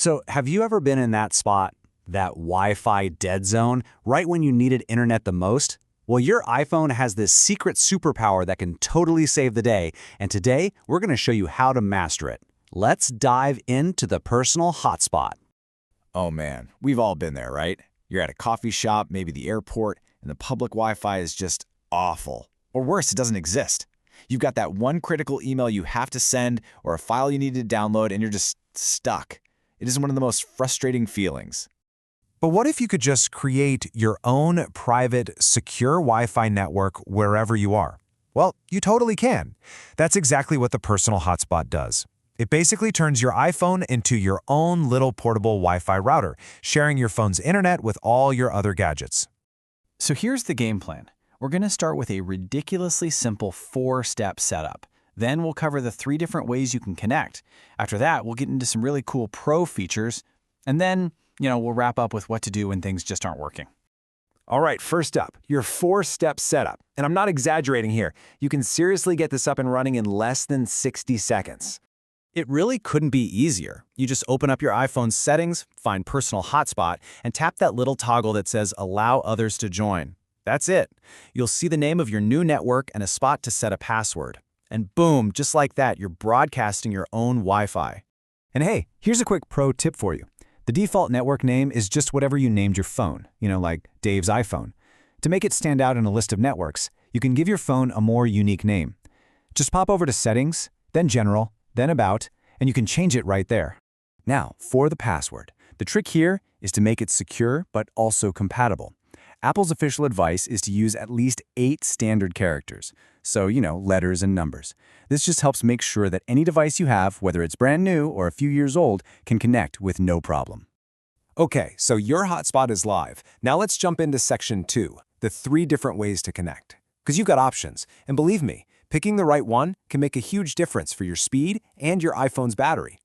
So, have you ever been in that spot, that Wi-Fi dead zone, right when you needed internet the most? Well, your iPhone has this secret superpower that can totally save the day, and today we're going to show you how to master it. Let's dive into the personal hotspot. Oh man, we've all been there, right? You're at a coffee shop, maybe the airport, and the public Wi-Fi is just awful. Or worse, it doesn't exist. You've got that one critical email you have to send or a file you need to download, and you're just stuck. It is one of the most frustrating feelings. But what if you could just create your own private, secure Wi-Fi network wherever you are? Well, you totally can. That's exactly what the personal hotspot does. It basically turns your iPhone into your own little portable Wi-Fi router, sharing your phone's internet with all your other gadgets. So here's the game plan. We're going to start with a ridiculously simple 4-step setup. Then we'll cover the 3 different ways you can connect. After that, we'll get into some really cool pro features. And then, we'll wrap up with what to do when things just aren't working. All right, first up, your 4-step setup. And I'm not exaggerating here. You can seriously get this up and running in less than 60 seconds. It really couldn't be easier. You just open up your iPhone's settings, find Personal Hotspot, and tap that little toggle that says Allow Others to Join. That's it. You'll see the name of your new network and a spot to set a password. And boom, just like that, you're broadcasting your own Wi-Fi. And hey, here's a quick pro tip for you. The default network name is just whatever you named your phone, like Dave's iPhone. To make it stand out in a list of networks, you can give your phone a more unique name. Just pop over to Settings, then General, then About, and you can change it right there. Now, for the password. The trick here is to make it secure but also compatible. Apple's official advice is to use at least 8 standard characters, so, letters and numbers. This just helps make sure that any device you have, whether it's brand new or a few years old, can connect with no problem. Okay, so your hotspot is live. Now let's jump into section 2, the 3 different ways to connect. Because you've got options, and believe me, picking the right one can make a huge difference for your speed and your iPhone's battery.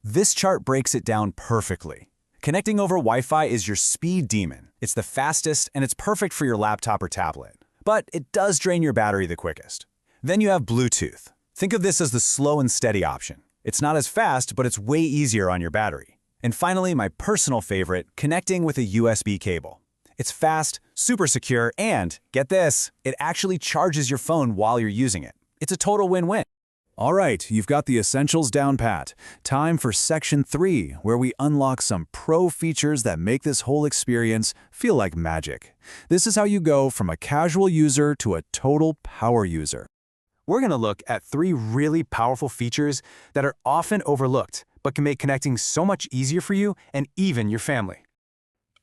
This chart breaks it down perfectly. Connecting over Wi-Fi is your speed demon. It's the fastest, and it's perfect for your laptop or tablet. But it does drain your battery the quickest. Then you have Bluetooth. Think of this as the slow and steady option. It's not as fast, but it's way easier on your battery. And finally, my personal favorite, connecting with a USB cable. It's fast, super secure, and, get this, it actually charges your phone while you're using it. It's a total win-win. All right, you've got the essentials down pat. Time for section 3, where we unlock some pro features that make this whole experience feel like magic. This is how you go from a casual user to a total power user. We're going to look at 3 really powerful features that are often overlooked, but can make connecting so much easier for you and even your family.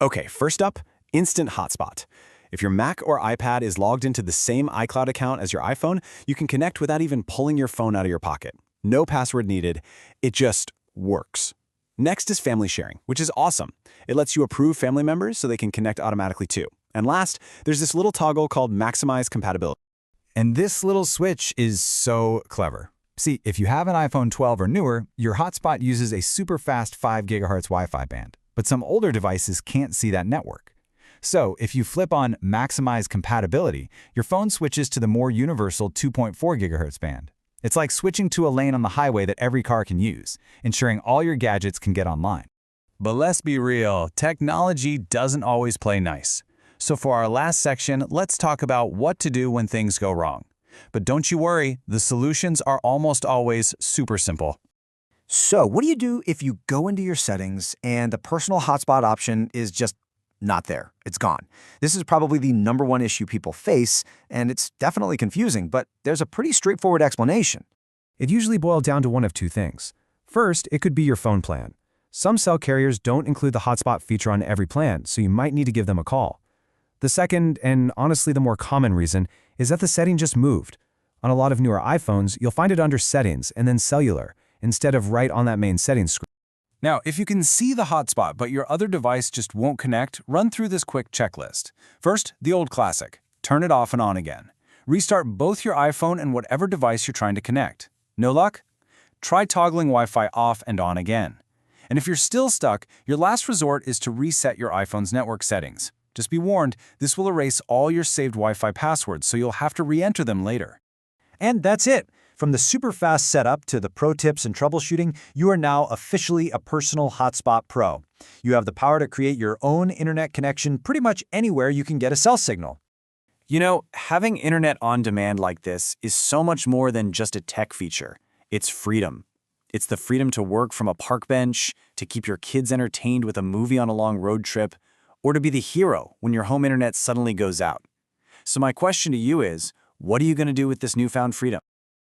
Okay, first up, Instant Hotspot. If your Mac or iPad is logged into the same iCloud account as your iPhone, you can connect without even pulling your phone out of your pocket. No password needed. It just works. Next is family sharing, which is awesome. It lets you approve family members so they can connect automatically too. And last, there's this little toggle called Maximize Compatibility. And this little switch is so clever. See, if you have an iPhone 12 or newer, your hotspot uses a super fast 5 GHz Wi-Fi band. But some older devices can't see that network. So, if you flip on Maximize Compatibility, your phone switches to the more universal 2.4 GHz band. It's like switching to a lane on the highway that every car can use, ensuring all your gadgets can get online. But let's be real, technology doesn't always play nice. So for our last section, let's talk about what to do when things go wrong. But don't you worry, the solutions are almost always super simple. So what do you do if you go into your settings and the personal hotspot option is just not there? It's gone. This is probably the #1 issue people face, and it's definitely confusing, but there's a pretty straightforward explanation. It usually boils down to one of 2 things. First, it could be your phone plan. Some cell carriers don't include the hotspot feature on every plan, so you might need to give them a call. The second, and honestly the more common reason, is that the setting just moved. On a lot of newer iPhones, you'll find it under Settings and then Cellular, instead of right on that main settings screen. Now, if you can see the hotspot but your other device just won't connect, run through this quick checklist. First, the old classic. Turn it off and on again. Restart both your iPhone and whatever device you're trying to connect. No luck? Try toggling Wi-Fi off and on again. And if you're still stuck, your last resort is to reset your iPhone's network settings. Just be warned, this will erase all your saved Wi-Fi passwords, so you'll have to re-enter them later. And that's it. From the super fast setup to the pro tips and troubleshooting, you are now officially a personal Hotspot Pro. You have the power to create your own internet connection pretty much anywhere you can get a cell signal. You know, having internet on demand like this is so much more than just a tech feature. It's freedom. It's the freedom to work from a park bench, to keep your kids entertained with a movie on a long road trip, or to be the hero when your home internet suddenly goes out. So my question to you is, what are you going to do with this newfound freedom?